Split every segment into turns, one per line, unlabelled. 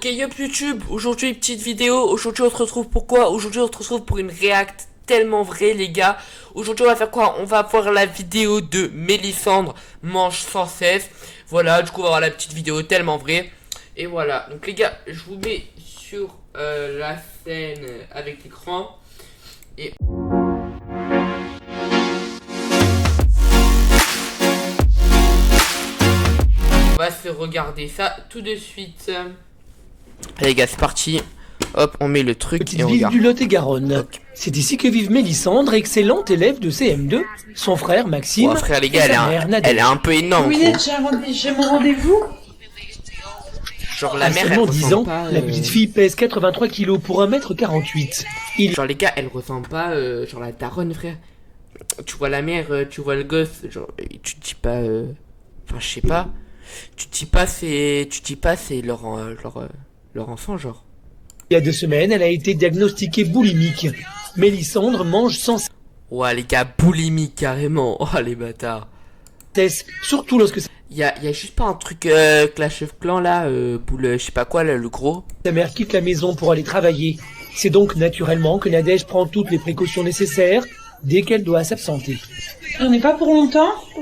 Ok, yup YouTube, aujourd'hui petite vidéo, aujourd'hui on se retrouve pourquoi? Aujourd'hui on se retrouve pour une react tellement vraie les gars. Aujourd'hui on va faire quoi? On va voir la vidéo de Mélisandre mange sans cesse. Voilà, du coup on va voir la petite vidéo tellement vraie. Et voilà, donc les gars, je vous mets sur la scène avec l'écran. Et... on va se regarder ça tout de suite. Allez les gars, c'est parti. Hop, on met le truc
Petite
et on
ville
regarde.
du Lot-et-Garonne.
Ok.
C'est ici que vivent Mélisandre, excellente élève de CM2, son frère Maxime
Oh frère les
et
gars,
sa mère Nadège.
elle est un peu énorme.
Oui,
Gros.
j'ai mon rendez-vous.
Genre la
À
mère elle
seulement 10 ans,
ressemble pas.
la petite fille pèse 83 kg pour 1m48.
Genre les gars, elle ressemble pas genre la daronne frère. Tu vois la mère, tu vois le gosse, genre tu te dis pas enfin je sais pas. Tu te dis pas c'est leur enfant genre.
Il y a 2 semaines, elle a été diagnostiquée boulimique. Mélisandre mange sans
Ouais les gars, boulimie carrément. Oh les bâtards.
cesse, surtout lorsque
Y a juste pas un truc Clash of Clans là, boule je sais pas quoi là, le gros.
sa mère quitte la maison pour aller travailler. C'est donc naturellement que Nadège prend toutes les précautions nécessaires dès qu'elle doit s'absenter.
On n'est pas pour longtemps. Tu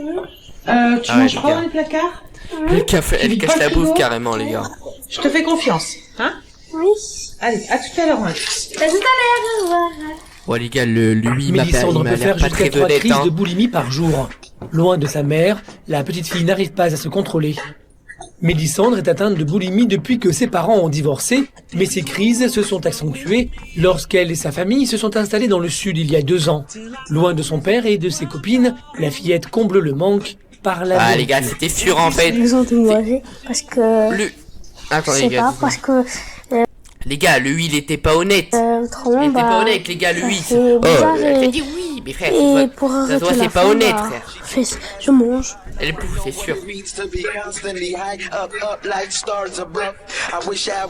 Ah ouais,
manges
les
pas
gars.
dans les placards?
Le café, elle
vis
cache
pas
la
le frigo?
bouffe carrément les gars.
Je te fais confiance, hein?
Oui.
Allez, à tout à l'heure, Max.
À tout à l'heure, au revoir.
Ouais les gars, lui il m'a
Mélisandre peut
l'air
faire
pas
jusqu'à
très
3
honnête
crises
hein.
de boulimie par jour. Loin de sa mère, la petite fille n'arrive pas à se contrôler. Mélisandre est atteinte de boulimie depuis que ses parents ont divorcé, mais ces crises se sont accentuées lorsqu'elle et sa famille se sont installés dans le sud il y a 2 ans. Loin de son père et de ses copines, la fillette comble le manque par la
Ah les gars,
nourriture.
c'était sûr en fait.
Ils ont tout mangé parce que.
Le...
Je
Attends les
sais
gars,
pas, parce que.
les gars, le il était pas honnête.
Autrement,
Il était pas
bah.
honnête les gars, le
ça
oui.
fait
Oh,
bizarre
elle t'a
et-
dit oui, mais frère,
Et pour
ça se
arrêter
voit,
la
c'est pas
faim,
honnête
bah,
frère.
je mange.
Elle bouffe, c'est sûr.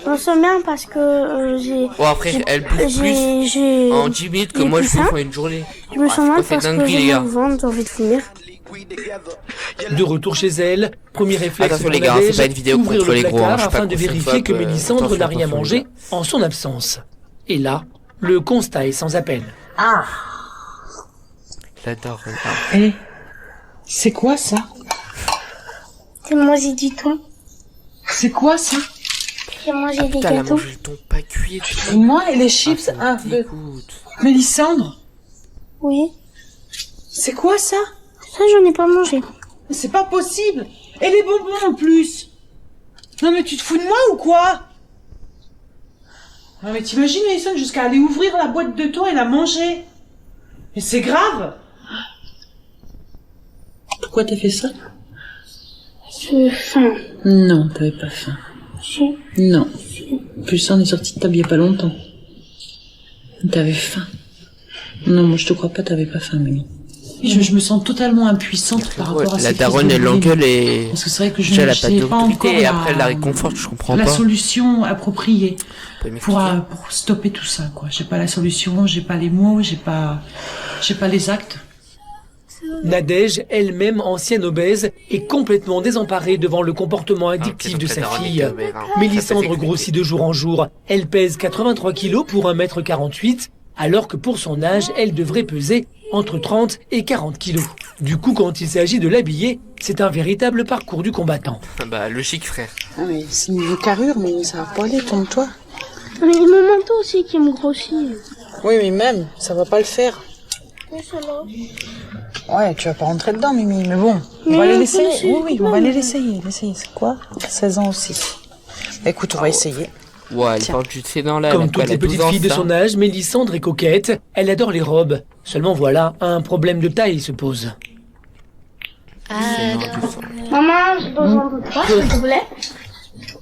Je me sens bien parce que j'ai.
Bon après, elle bouffe plus
J'ai.
en 10 minutes que
j'ai
moi je
plus
bouffe
faim.
en une journée.
Je me
Ah,
sens mal
c'est
parce que
dinguerie, les
j'ai
gars.
mal au ventre, j'ai envie de vomir.
De retour chez elle, premier réflexe
Attention,
pour
les gars,
Nadège,
c'est pas une vidéo
ouvrir
contre
le
les gros,
placard
hein, je sais pas
afin de
qu'on se
vérifier
foque,
que Mélisandre
attention,
n'a rien
attention,
mangé
les gars.
en son absence. Et là, le constat est sans appel.
Ah.
La daronne.
Eh, c'est quoi ça?
J'ai mangé du thon.
C'est quoi ça?
J'ai mangé des
Putain, elle a
gâteaux.
mangé le thon pas cuit et tout.
Et moi et les chips,
Ça me
de
dégoûte.
Mélisandre?
Oui.
C'est quoi ça?
Ça, j'en ai pas mangé.
Mais c'est pas possible. Et les bonbons en plus. Non mais tu te fous de moi ou quoi? Non mais t'imagines Mélisandre jusqu'à aller ouvrir la boîte de thon et la manger. Mais c'est grave. Pourquoi t'as fait ça?
J'ai faim.
Non, t'avais pas faim.
Si.
Non. En plus, on est sorti de table il y a pas longtemps. T'avais faim. Non, moi je te crois pas, t'avais pas faim, Mélie. Je me sens totalement impuissante par rapport à
La
ces
daronne
crises de
elle
boulimie.
l'engueule et
Parce que c'est vrai que je
déjà, elle
ne
a pas
sais pas encore
d'autorité et après elle la réconforte, je comprends
la
pas.
solution appropriée
Vous pouvez m'expliquer
pour stopper tout ça, quoi. J'ai pas la solution, j'ai pas les mots, j'ai pas les actes.
Nadège, elle-même ancienne obèse, est complètement désemparée devant le comportement
Ah,
addictif
ok,
de
donc
sa
la daronne
fille.
est obèse, hein. Ça peut
Mélisandre
s'expliquer.
grossit de jour en jour. Elle pèse 83 kilos pour 1m48, alors que pour son âge, elle devrait peser entre 30 et 40 kilos. Du coup, quand il s'agit de l'habiller, c'est un véritable parcours du combattant.
Bah logique frère.
Ah mais c'est une carrure, mais ça va pas aller, tourne-toi.
Mais mon manteau aussi qui me grossit.
Oui, mais même, ça va pas le faire.
Mais ça va.
Ouais, tu vas pas rentrer dedans, Mimi, mais bon, on
Mais
va
on
aller
peut
l'essayer.
l'essayer.
Oui, on va aller l'essayer. C'est quoi? 16 ans aussi. Bah, écoute, on va essayer.
Ouais, elle
Tiens.
porte du sédan là.
Comme toutes les petites filles de son âge, Mélisandre est coquette, elle adore les robes. Seulement voilà, un problème de taille se pose.
Maman, j'ai besoin de toi, s'il te plaît.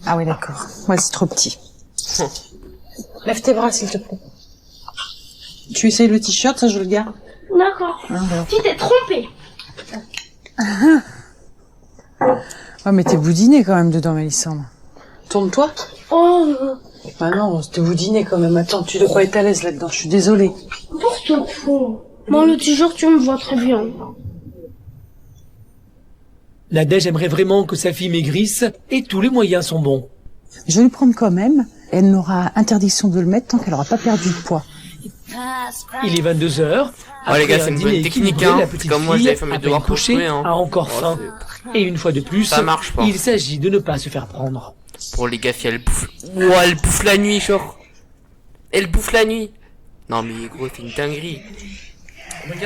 Ah oui, d'accord. Ouais, c'est trop petit. Lève tes bras, s'il te plaît. Tu essayes le t-shirt, ça je le garde.
D'accord.
Ah, voilà.
Tu t'es trompé.
Ouais, mais t'es boudiné quand même dedans, Mélissandre. Tourne-toi.
Oh,
Bah non, t'es boudiné quand même. Attends, tu dois pas être à l'aise là-dedans, je suis désolée.
pour te fous. Bon, le t-shirt, tu me vois très bien.
Nadège aimerait vraiment que sa fille maigrisse et tous les moyens sont bons.
Je vais le prendre quand même. Elle n'aura interdiction de le mettre tant qu'elle n'aura pas perdu de poids.
Il est 22h.
Oh les gars, c'est une bonne technique, hein. C'est comme moi, j'avais fait mes devoirs pour jouer, hein.
A encore
Oh,
faim. Et une fois de plus,
ça marche pas.
il s'agit de ne pas se faire prendre.
Pour les gars, si elle bouffe... Ouah, elle bouffe la nuit, genre. Elle bouffe la nuit. Non mais gros, c'est une dinguerie.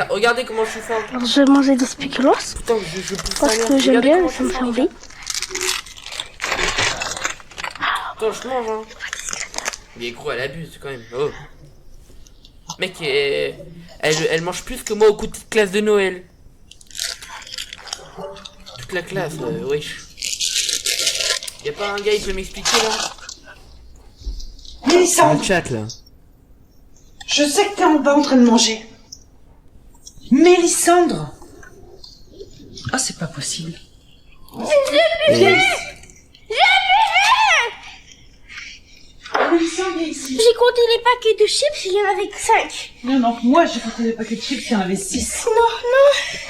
Regardez comment je suis fort.
Alors, je vais manger des spéculoos
Putain, je bouffe
parce
la
que
merde.
j'aime
Regardez
bien,
comment
ça me
je
fait
suis
envie.
fort. Attends, je mange, hein. Mais gros, elle abuse quand même. Oh. Mec, elle mange plus que moi au coup de classe de Noël. Toute la classe, wesh. Y'a pas un gars, il peut m'expliquer là?
Mélissandre,
Chat là.
je sais que t'es en bas en train de manger. Mélissandre. Ah, c'est pas possible. Mélissandre, viens ici.
J'ai compté les paquets de chips, il y en avait que 5.
Non, non, moi j'ai compté les paquets de chips, il y en avait 6.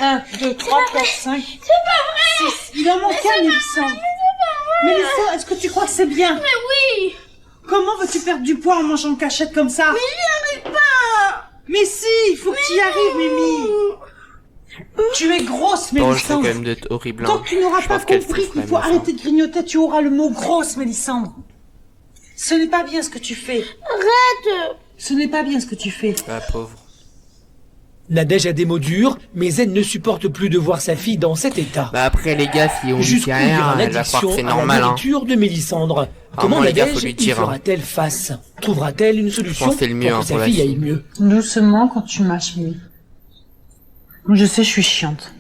Non,
1, 2, 3, 4, 5. C'est pas vrai. 6. Il en manque un, Mélissandre. Mélissandre, est-ce que tu crois que c'est bien?
mais oui.
Comment veux-tu perdre du poids en mangeant en cachette comme ça?
Mais j'y arrive pas.
Mais si, il faut que tu y arrives, Mimi. Tu es grosse,
Oh, je fais quand
Mélissandre.
même d'être horrible.
Tant
Hein.
que tu n'auras
Je
pas
pense qu'elle
compris
souffre
qu'il
quand
faut
même,
arrêter de grignoter, tu auras le mot grosse, Mélissandre. Ce n'est pas bien ce que tu fais.
Arrête.
Ce n'est pas bien ce que tu fais.
La pauvre.
Nadège a des mots durs, mais elle ne supporte plus de voir sa fille dans cet état.
Bah après les gars, si on lui
Jusqu'où
dit
ira
rien, elle va croire
l'addiction
que c'est
à la
normal. Hein.
nourriture de Mélissandre? Comment
les gars, faut
Nadège
lui
y
dire, hein.
fera-t-elle face? Trouvera-t-elle une solution
pense que c'est le mieux,
pour
hein,
que sa
pour la
fille
fille.
aille mieux?
Doucement quand tu mâches, Mimi. Je sais, je suis chiante.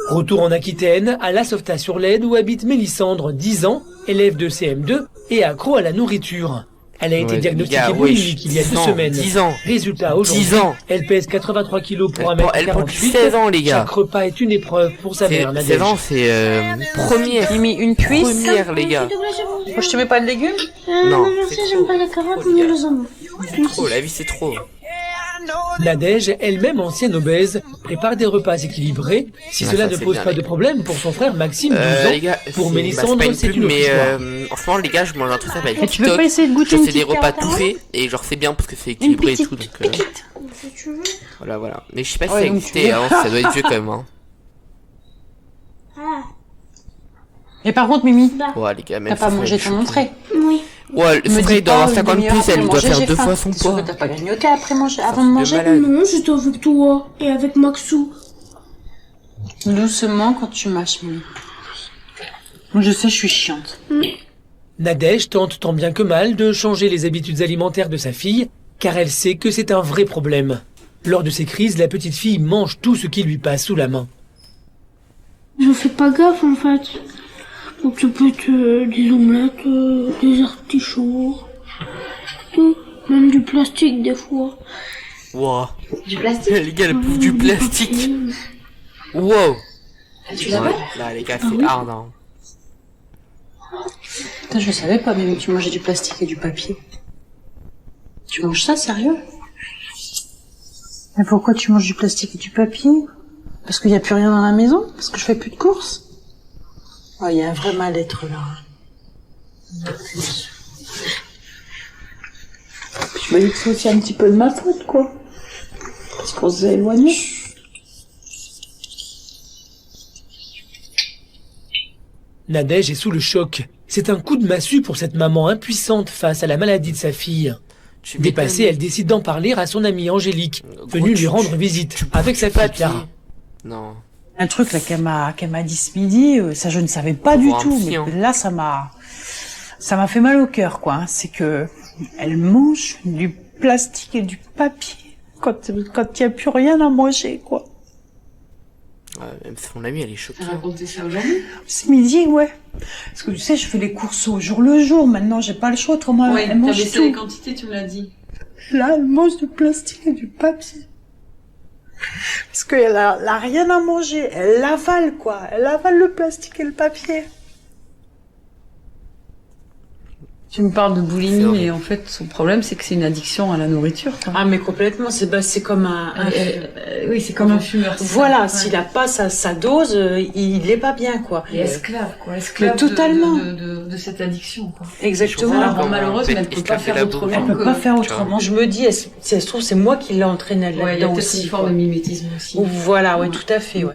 Retour en Aquitaine, à La Sauvetat-sur-l'Aide où habite Mélissandre, 10 ans, élève de CM2 et accro à la nourriture. Elle a été
Ouais,
diagnostiquée
les gars,
boulimique il y a
10
2
ans,
semaines.
10 ans.
Résultat,
10
aujourd'hui,
ans.
elle pèse 83 kilos pour
Elle porte
1m48.
16 ans, les gars.
Chaque repas est une épreuve pour sa mère,
16
Nadège.
ans, c'est première.
Mimi, une cuisse.
Première, les gars.
Faut que je te mets pas de légumes?
Non,
non, merci,
c'est
j'aime
trop.
pas les carottes
Trop,
ni
les gars.
les oignons.
C'est trop, la vie c'est trop.
Nadège, elle-même ancienne obèse, prépare des repas équilibrés. Si
Ah,
cela
ça,
ne
c'est
pose
bien,
pas
les
de
gars.
problème pour son frère Maxime, 12 ans,
Les gars,
pour
c'est
Mélissandre,
pas
c'est
pub,
une autre
mais
histoire.
en ce moment les gars, je mange un truc ça s'appelle
Et tu veux pas
TikTok.
essayer de goûter
Genre
une
c'est des
petite
repas
carotte
tout
à
faits et genre c'est bien parce que c'est
Une
équilibré et
petite,
tout donc
petite.
Si tu veux.
voilà. Mais je sais pas si
Ouais,
ça
donc
existait
tu veux.
avant, ça doit être vieux quand même. Hein.
Ah,
Et par contre, Mimi,
bah,
Ouais les gars, même
t'as pas
ça,
mangé
je
ton
suis-
entrée.
oui.
Ouais, le
Me
frère
dis
il doit avoir
pas,
50
une demi-heure
plus,
après
elle doit
manger,
faire
j'ai
2
faim.
fois son
T'es sûr
poids.
que t'as pas grignoté après manger, avant
fait
de
de
manger?
malade.
Non, j'étais avec toi et avec Maxou.
Doucement quand tu mâches, Mimi. Je sais, je suis chiante.
Nadège tente tant bien que mal de changer les habitudes alimentaires de sa fille, car elle sait que c'est un vrai problème. Lors de ces crises, la petite fille mange tout ce qui lui passe sous la main.
Je fais pas gaffe en fait. Donc ça peut être des omelettes, des artichauts, tout. Même du plastique des fois.
Wow.
Du plastique?
Les gars, elle bouffe du plastique. Wow.
Tu
Ouais, là les gars, c'est hard hein.
Putain, je savais pas, Mimi, que tu mangeais du plastique et du papier. Tu manges ça, sérieux? Mais pourquoi tu manges du plastique et du papier? Parce qu'il n'y a plus rien dans la maison? Parce que je fais plus de courses? Oh, il y a un vrai mal-être, là. Je me dis que c'est aussi un petit peu de ma faute, quoi. Parce qu'on s'est éloignés.
Nadège est sous le choc. C'est un coup de massue pour cette maman impuissante face à la maladie de sa fille.
Tu
Dépassée, elle décide d'en parler à son amie Angélique, venue lui rendre visite avec sa fille Clara.
Non.
Un truc là qu'elle m'a dit ce midi, ça je ne savais pas du
voir un
tout,
psy,
mais
hein.
là ça m'a fait mal au cœur quoi. Hein. C'est que elle mange du plastique et du papier quand il y a plus rien à manger quoi.
Même son amie, elle est choquée.
Raconter ça aujourd'hui?
Ce midi ouais. Parce que tu sais je fais les courses au jour le jour. Maintenant j'ai pas le choix autrement
Oui,
elle
t'as
mange
baissé les
tout.
quantités, tu me l'as dit.
Là elle mange du plastique et du papier. Parce qu'elle a rien à manger, elle l'avale quoi. Elle avale le plastique et le papier.
Tu me parles de
C'est
boulimie,
horrible.
mais en fait, son problème, c'est que c'est une addiction à la nourriture, quoi.
Ah, mais complètement, c'est comme
Oui, c'est comme un fumeur.
Voilà,
Ouais.
s'il a pas sa dose, il est pas bien, quoi.
Et esclave, quoi. Esclave
Mais totalement.
de cette addiction, quoi.
Exactement.
Voilà,
Alors,
comment
malheureuse,
on
mais elle
peut
peut
être
pas
esclave
faire
de la
autrement.
Elle peut
que-
pas faire
tu
autrement. Je me dis, si ça se trouve, c'est moi qui l'ai entraîné
Ouais, il y a
là-dedans
peut-être
aussi.
une forme de mimétisme aussi.
Voilà, ouais, tout à fait, ouais.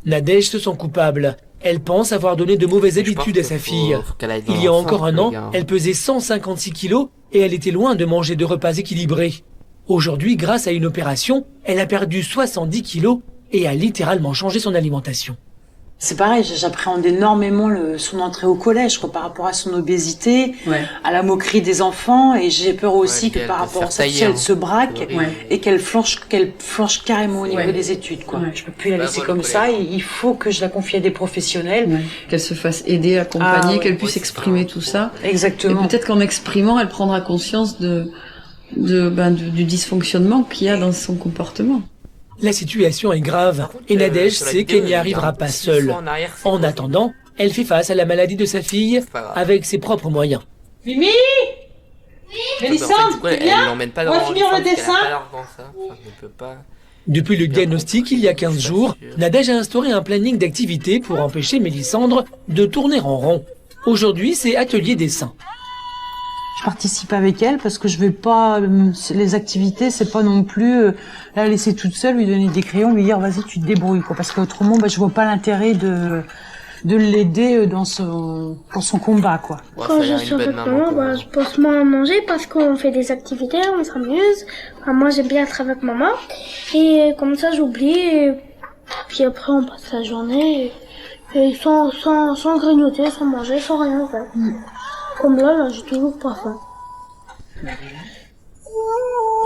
Nadège se sent coupable. Elle pense avoir donné de mauvaises
Je pense
habitudes à
qu'il
sa
faut-
fille.
faut qu'elle aille dans
Il y a
l'enfant,
encore un
le
an,
gars.
elle pesait 156 kilos et elle était loin de manger de repas équilibrés. Aujourd'hui, grâce à une opération, elle a perdu 70 kilos et a littéralement changé son alimentation.
C'est pareil, j'appréhende énormément son entrée au collège, quoi, par rapport à son obésité,
Ouais.
à la moquerie des enfants, et j'ai peur aussi que
qu'elle
par
peut
rapport à
se
ça,
faire
si
tailler,
elle se braque,
C'est horrible.
et qu'elle flanche carrément au niveau
Ouais.
des études, quoi.
Ouais.
Je peux plus la
Bah,
laisser
voilà,
comme
le
ça,
collège.
il faut que je la confie à des professionnels.
Ouais. Qu'elle se fasse aider, accompagner,
Ah ouais.
qu'elle puisse
Ouais, c'est
exprimer
ça.
tout ça. Et
Exactement.
peut-être qu'en exprimant, elle prendra conscience du dysfonctionnement qu'il y a dans son comportement.
La situation est grave
Par contre,
et Nadège
sur la
sait
vidéo,
qu'elle
il
n'y
y a
arrivera
un
pas
petit
seule.
saut en arrière, c'est
En
horrible.
attendant, elle fait face à la maladie de sa fille
C'est pas grave.
avec ses propres moyens.
Mimi
En fait, du coup, elle l'emmène pas dans
On va finir le
l'enfant, parce qu'elle a
dessin.
pas l'argent, ça. Enfin, elle peut pas.
Depuis le diagnostic, il y a 15 jours, Nadège a instauré un planning d'activités pour empêcher Mélissandre de tourner en rond. Aujourd'hui, c'est atelier dessin.
Je participe avec elle parce que je vais pas les activités, c'est pas non plus la laisser toute seule, lui donner des crayons, lui dire vas-y tu te débrouilles, quoi, parce qu'autrement je vois pas l'intérêt de l'aider dans son combat, quoi.
Ouais, ça
Quand
a
je
l'air
suis
une bonne
avec
maman,
maman,
quoi.
bah, je pense moins à manger parce qu'on fait des activités, on s'amuse. Enfin, moi, j'aime bien être avec maman. Et comme ça, j'oublie. Et puis après, on passe la journée. Et sans grignoter, sans manger, sans rien, en fait. Comme là, j'ai toujours pas faim.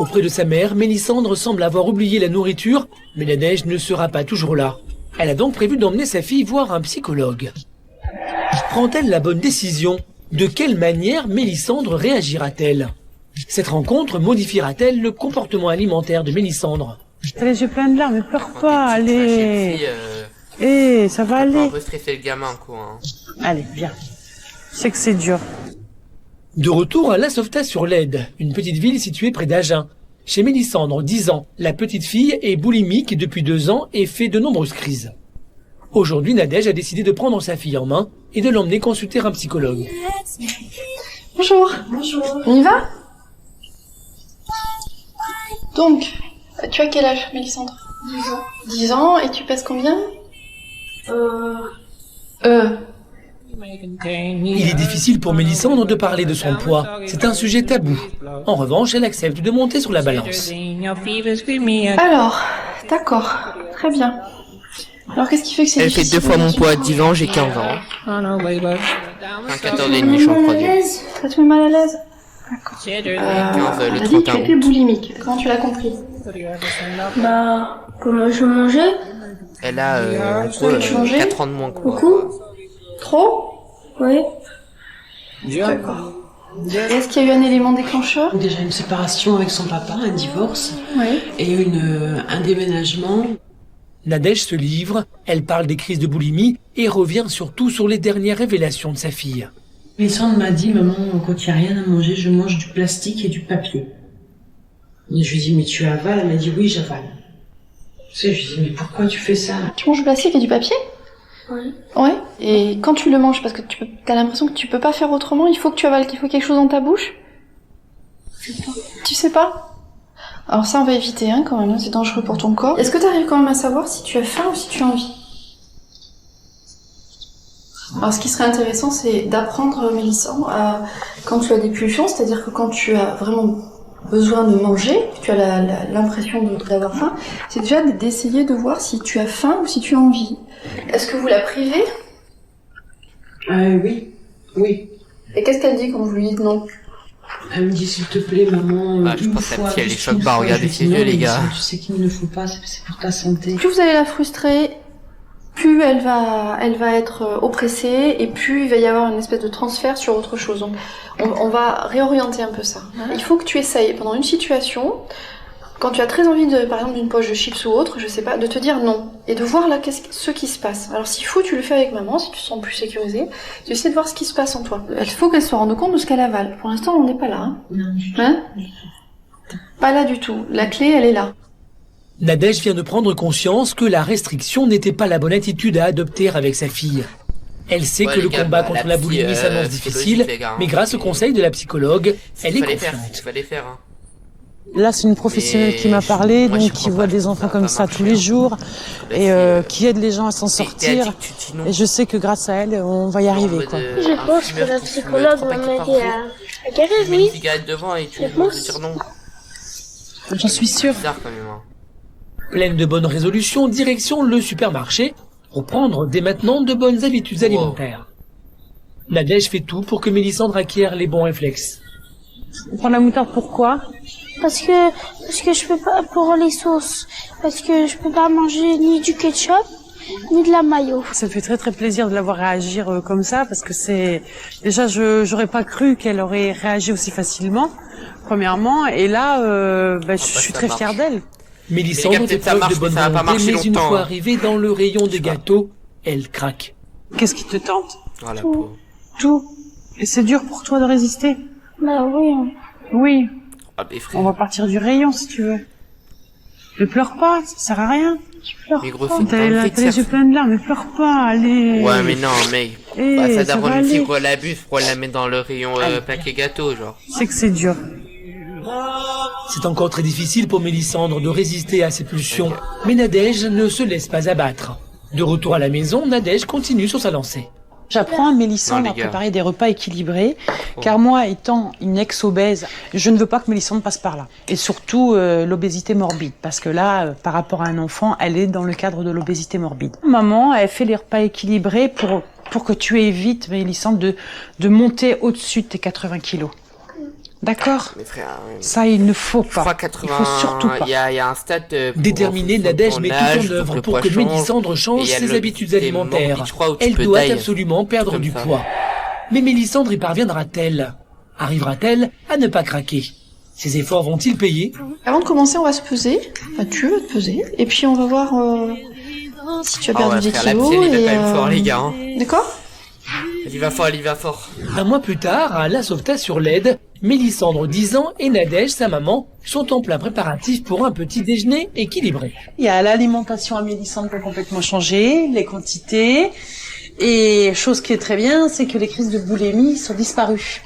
Auprès de sa mère, Mélissandre semble avoir oublié la nourriture, mais Nadège ne sera pas toujours là. Elle a donc prévu d'emmener sa fille voir un psychologue. Prend-elle la bonne décision? De quelle manière Mélissandre réagira-t-elle? Cette rencontre modifiera-t-elle le comportement alimentaire de Mélissandre?
T'as les yeux pleins de larmes, mais pleure pas,
Quand t'es
allez.
petit,
Ça va
ça peut un
aller.
peu stresser le gamin, quoi. Hein.
Allez, viens. Je sais que c'est dur.
De retour à La Sauvetat-sur-l'Aide, une petite ville située près d'Agen. Chez Mélissandre, 10 ans, la petite fille est boulimique depuis 2 ans et fait de nombreuses crises. Aujourd'hui, Nadège a décidé de prendre sa fille en main et de l'emmener consulter un psychologue.
Bonjour. Bonjour. On y va? Donc, tu as quel âge, Mélissandre? 10 ans. 10 ans, et tu pèses combien?
Il est difficile pour Mélissandre de parler de son poids. C'est un sujet tabou. En revanche, elle accepte de monter sur la balance.
Alors, d'accord. Très bien. Alors, qu'est-ce qui fait que c'est
Elle fait
difficile
2 fois mon
aujourd'hui?
poids à 10 ans, j'ai 15 ans. Enfin, 14 et demi, je suis en troisième.
Ça te met mal à l'aise? D'accord.
15, le
elle a dit
30
qu'elle était boulimique. Comment tu l'as compris?
Bah, comment je mangeais?
Elle a, en gros,
tu mangeais
4 ans de moins, quoi.
Beaucoup?
Trop?
Oui.
D'accord. Et est-ce qu'il y a eu un élément déclencheur?
Déjà une séparation avec son papa, un divorce
Oui.
et un déménagement.
Nadège se livre, elle parle des crises de boulimie et revient surtout sur les dernières révélations de sa fille.
Mélissandre m'a dit, maman, quand il n'y a rien à manger, je mange du plastique et du papier. Et je lui ai dit, mais tu avales? Elle m'a dit, oui, j'avale. Tu sais, je lui ai dit, mais pourquoi tu fais ça?
Tu manges du plastique et du papier?
Oui.
Ouais. Et quand tu le manges, parce que t'as l'impression que tu peux pas faire autrement, il faut que tu avales, qu'il faut quelque chose dans ta bouche? Tu sais pas? Alors ça, on va éviter, hein, quand même, c'est dangereux pour ton corps. Est-ce que t'arrives quand même à savoir si tu as faim ou si tu as envie? Alors ce qui serait intéressant, c'est d'apprendre, Mélissandre, à, quand tu as des pulsions, c'est-à-dire que quand tu as vraiment besoin de manger, que tu as l'impression d'avoir faim, c'est déjà d'essayer de voir si tu as faim ou si tu as envie. Est-ce que vous la privez?
Oui, oui.
Et qu'est-ce qu'elle dit quand vous lui dites non?
Elle me dit, s'il te plaît, maman,
Bah, je
une
pense que la
fois,
petite, elle est
juste
choc
une
bas,
fois.
regardez
Je
ses
lui dis,
yeux,
non,
les gars.
Mélissandre, tu sais qu'il ne le faut pas, c'est pour ta santé.
Plus vous allez la frustrer, plus elle va être oppressée et plus il va y avoir une espèce de transfert sur autre chose. Donc on va réorienter un peu ça. Il faut que tu essayes pendant une situation Quand tu as très envie de, par exemple, d'une poche de chips ou autre, je sais pas, de te dire non. Et de voir là ce qui se passe. Alors s'il faut, tu le fais avec maman, si tu te sens plus sécurisé. Tu essaies de voir ce qui se passe en toi. Il faut qu'elle se rende compte de ce qu'elle avale. Pour l'instant, on n'est pas là. Hein, pas là du tout. La clé, elle est là.
Nadège vient de prendre conscience que la restriction n'était pas la bonne attitude à adopter avec sa fille. Elle sait que le combat contre la boulimie s'annonce difficile, mais grâce au conseil de la psychologue, elle est confiante.
Hein.
Là, c'est une professionnelle qui m'a parlé, donc qui voit des enfants comme ça tous les jours et qui aide les gens à s'en sortir. Et je sais que grâce à elle, on va y arriver, quoi.
Je pense que la psychologue va m'aider à guérir, oui.
J'en suis sûre.
Pleine de bonnes résolutions, direction le supermarché, pour prendre dès maintenant de bonnes habitudes alimentaires. Nadège fait tout pour que Mélissandre acquiert les bons réflexes.
On prend la moutarde, pourquoi?
Parce que je peux pas, pour les sauces, parce que je peux pas manger ni du ketchup, ni de la mayo.
Ça me fait très très plaisir de la voir réagir comme ça, parce que c'est, déjà, j'aurais pas cru qu'elle aurait réagi aussi facilement, premièrement, et là, je suis très fière d'elle.
Mélissandre fait preuve de bonne volonté, mais une fois arrivée dans le rayon des gâteaux, elle craque.
Qu'est-ce qui te tente?
Tout.
Et c'est dur pour toi de résister?
Bah oui.
Oui. On va partir du rayon si tu veux. Ne pleure pas, ça sert à rien.
Je pleure pas.
T'as les yeux pleins de larmes, mais pleure pas, allez.
Ouais, mais non, mec. Ça d'abord une fille, quoi, l'abuse, pour la mettre dans le rayon paquet gâteau, genre.
C'est que c'est dur.
C'est encore très difficile pour Mélissandre de résister à ses pulsions, mais Nadège ne se laisse pas abattre. De retour à la maison, Nadège continue sur sa lancée.
J'apprends à Mélissandre à préparer des repas équilibrés, car moi, étant une ex-obèse, je ne veux pas que Mélissandre passe par là. Et surtout, l'obésité morbide, parce que là, par rapport à un enfant, elle est dans le cadre de l'obésité morbide. Maman, elle fait les repas équilibrés pour que tu évites, Mélissandre, de monter au-dessus de tes 80 kilos. D'accord. Ça, il ne faut pas. Il faut surtout pas.
Il y a un stade.
Déterminée, Nadège met tout en œuvre pour que Mélissandre change ses habitudes alimentaires. Elle doit absolument perdre du poids. Mais Mélissandre y parviendra-t-elle? Arrivera-t-elle à ne pas craquer? Ses efforts vont-ils payer?
Avant de commencer, on va se peser. Enfin, tu vas te peser. Et puis, on va voir si tu as perdu des kilos.
Il est quand même fort, les gars.
D'accord?
Il va fort.
Un mois plus tard, à La Sauvetage-sur-Lède, Mélissandre, 10 ans, et Nadège, sa maman, sont en plein préparatif pour un petit déjeuner équilibré.
Il y a l'alimentation à Mélissandre qui a complètement changé, les quantités, et chose qui est très bien, c'est que les crises de boulimie sont disparues.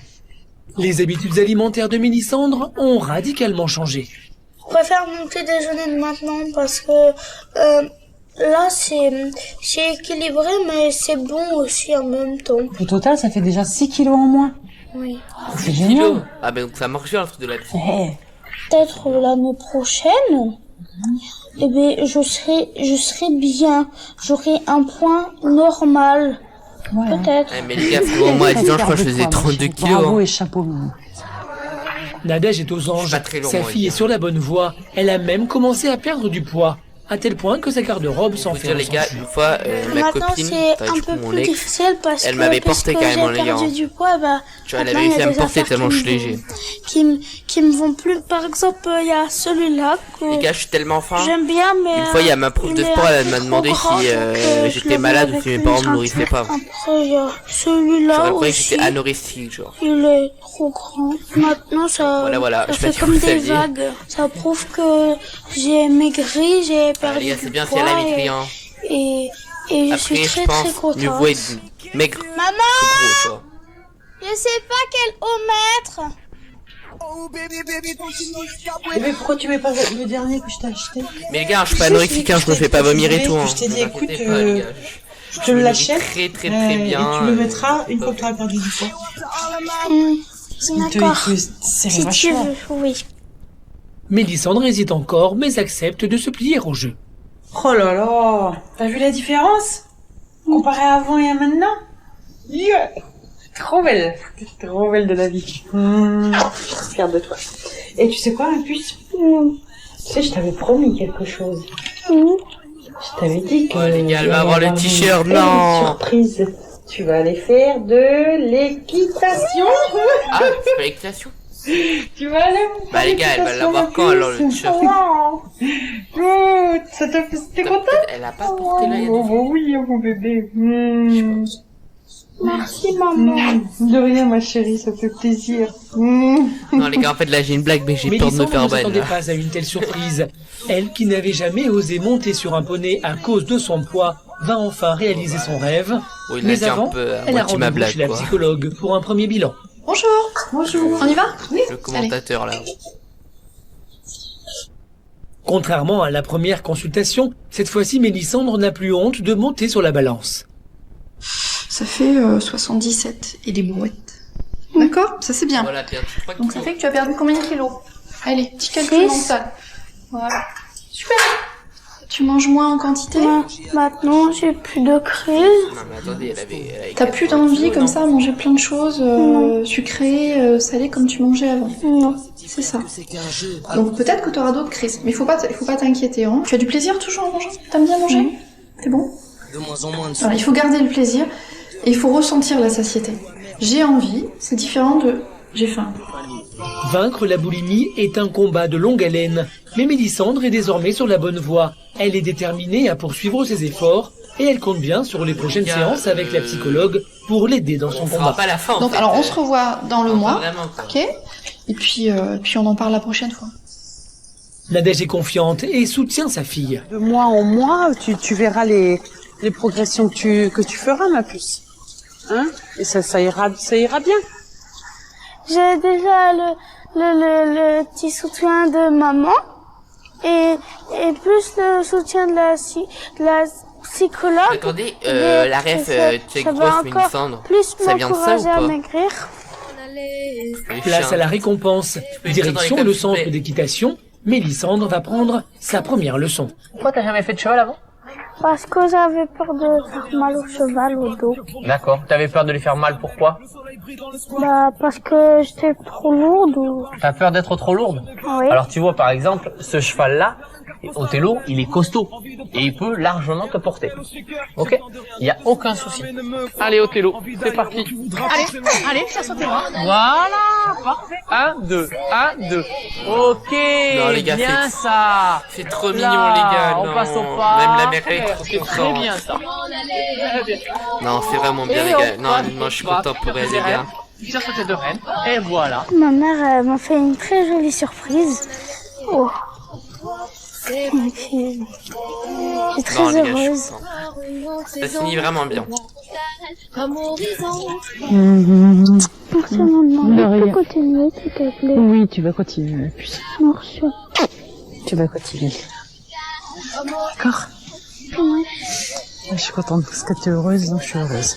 Les habitudes alimentaires de Mélissandre ont radicalement changé.
Je préfère mon petit déjeuner de maintenant parce que là c'est équilibré mais c'est bon aussi en même temps.
Au total, ça fait déjà 6 kilos en moins.
Oui.
C'est génial.
Ah ben donc ça marche bien le truc de la petite.
Peut-être l'année prochaine, eh ben je serai bien. J'aurai un poids normal. Ouais. Peut-être.
Mais les gars, moi à 10 ans, je crois que je faisais 32 kilos.
Bravo et chapeau.
Nadège est aux anges. Sa fille est sur la bonne voie. Elle a même commencé à perdre du poids. À tel point que sa garde-robe s'en fait.
Les gars, une fois, ma copine,
c'est un peu plus difficile parce
elle m'avait porté carrément, les gars.
Du poids,
tu vois, elle avait réussi à me porter tellement je suis léger.
Qui me vont plus. Par exemple, il y a celui-là que
les gars, je suis tellement fin.
J'aime bien, mais
une fois, il y a ma prof de sport, elle m'a demandé si j'étais malade ou si mes parents me nourrissaient pas.
Après, il y a celui-là aussi.
Que j'étais anorexique, genre.
Il est trop grand. Maintenant, ça fait comme des vagues. Ça prouve que j'ai maigri, j'ai perdu
c'est
du
bien
poids
si elle a maigri, hein.
Et je
après,
suis très très contente.
Mieux vaut être maigre.
Maman, je sais pas quel eau mettre.
Mais pourquoi tu mets pas le dernier que je t'ai acheté?
Mais les gars, je suis pas anorexique, je me fais pas vomir et tout.
Je t'ai dit, écoute, je te l'achète
très bien.
Et tu le mettras une fois que tu auras perdu du poids.
D'accord. Si tu veux, oui.
Mélissandre hésite encore, mais accepte de se plier au jeu.
Oh là là, t'as vu la différence comparé à avant et à maintenant? Yeah. Trop belle de la vie. Je suis fière de toi. Et tu sais quoi, ma puce? Tu sais, je t'avais promis quelque chose. Je t'avais dit que...
Oh les gars, elle va avoir le t-shirt, non.
Surprise. Tu vas aller faire de l'équitation.
Ah, c'est pas l'équitation.
Tu vas aller mon
Bah les gars, elle va l'avoir quand alors le t-shirt?
Ça te fait... T'es content?
Elle a pas porté là, il y a
Oh,
des...
oh, oui, mon bébé.
Merci maman.
De rien, ma chérie, ça fait plaisir.
Non les gars, en fait là j'ai une blague mais j'ai peur de me
Mélisandre
faire
ne
ban
s'attendait
là.
pas à une telle surprise. Elle, qui n'avait jamais osé monter sur un poney à cause de son poids, va enfin réaliser son rêve.
Oui, il a
Mais
dit un
avant,
peu à
elle a
moitié ma
rendez-vous
blague
chez la
quoi.
psychologue pour un premier bilan.
Bonjour. Bonjour. On y va? Oui.
Le commentateur là.
Contrairement à la première consultation, cette fois-ci Mélisandre n'a plus honte de monter sur la balance.
Ça fait 77 et des brouettes. D'accord? Ça c'est bien.
Voilà, perdu 3
Donc ça
kilos.
fait que tu as perdu combien de kilos? Allez, petit calcul
6.
mental. Voilà. Super. Tu manges moins en quantité?
Maintenant, j'ai plus de crise.
Non mais attendez, elle avait
T'as
4
plus
kilos,
d'envie comme
non
ça à manger plein de choses sucrées, salées comme tu mangeais avant.
Non.
C'est ça. Donc peut-être que tu auras d'autres crises, mais il faut pas t'inquiéter. Hein. Tu as du plaisir toujours en mangeant? T'aimes bien manger? C'est bon? Voilà, il faut garder le plaisir et il faut ressentir la satiété. J'ai envie, c'est différent de j'ai faim.
Vaincre la boulimie est un combat de longue haleine, mais Mélisandre est désormais sur la bonne voie. Elle est déterminée à poursuivre ses efforts et elle compte bien sur les prochaines séances avec la psychologue pour l'aider dans son
On fera
combat.
pas la fin en
Donc
fait.
alors on se revoit dans le
Enfin,
mois,
vraiment, quoi.
ok? Et puis on en parle la prochaine fois.
Nadège est confiante et soutient sa fille.
De mois en mois, tu verras les progressions que tu feras, ma puce. Hein? Et ça ira bien.
J'ai déjà le petit soutien de maman et plus le soutien de la psychologue.
Attendez,
Et
la ref, tu es
ça va
grosse
encore
Mélisandre.
plus
Ça vient de ça ou
m'encourager à
pas?
maigrir.
Les
Place
chiens.
à la récompense.
peux écrire
Direction
dans les
le
câbles,
centre
s'il te plaît.
d'équitation. Mélisandre va prendre sa première leçon.
Pourquoi t'as jamais fait de cheval avant?
Parce que j'avais peur de faire mal au cheval au dos.
D'accord. T'avais peur de lui faire mal, pourquoi?
Bah, parce que j'étais trop lourde ou...
T'as peur d'être trop lourde?
Oui.
Alors tu vois par exemple, ce cheval-là, Othello, il est costaud et il peut largement te porter. Ok? Il y a aucun souci. Allez Othello, c'est parti.
Allez, ça sautez-moi.
Voilà, parfait. 1, 2, 1, 2. Ok,
Non, les gars,
bien
c'est-
ça.
C'est trop mignon
Là,
les gars.
on
non.
passe au pas.
Même la mère elle est trop
C'est très
contente.
bien ça.
Non, c'est vraiment bien
Et
les gars.
on
Non,
passe
moi je suis
au pas.
content pour elle les
Des
gars.
reines. Tu tires sur tes deux reines. Et voilà.
Ma mère m'a fait une très jolie surprise. Oh. Et puis, je suis
Non
très
les gars, je
heureuse.
suis content. Ça finit vraiment bien.
Merci maman.
De
Tu peux
rien.
continuer s'il te plaît.
Oui, tu vas continuer, ma puce.
Merci.
Tu vas continuer. D'accord? Je suis contente parce que tu es heureuse, donc je suis heureuse.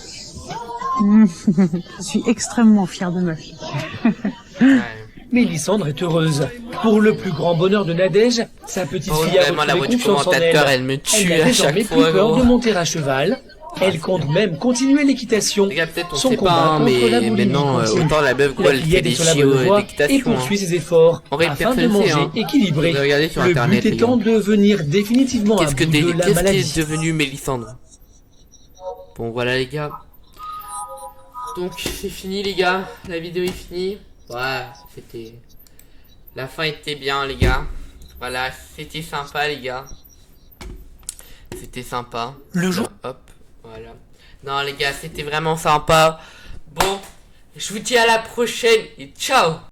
Je suis extrêmement fière de ma fille.
Ouais.
Mélisandre est heureuse. Pour le plus grand bonheur de Nadège, sa petite
Oh,
fille a
vraiment, la voix
retrouvé
du
confiance en elle.
commentateur, elle me
Elle
tue
n'a
à
désormais
chaque
plus
fois,
peur
gros.
de monter à cheval. Elle compte même continuer l'équitation.
Les gars, peut-être on
Son
sait
combat
pas, hein,
contre la
mais
boulimie
non,
continue.
autant la meuf, quoi,
La
elle fait
fillette est
des
sur la
chiots
bonne voie et
d'équitation.
poursuit ses efforts
En vrai,
afin
personne
de
sait,
manger
hein.
équilibré.
Vous regardez sur
Le
Internet,
but
les
étant
gars.
de devenir définitivement à
Qu'est-ce que
bout de la
qu'est-ce
maladie.
qu'est devenu Mélisandre? Bon, voilà les gars. Donc, c'est fini les gars. La vidéo est finie. Ouais, c'était... La fin était bien les gars. Voilà, c'était sympa les gars. C'était sympa.
Le jour-
Hop, voilà. Non les gars, c'était vraiment sympa. Bon, je vous dis à la prochaine et ciao.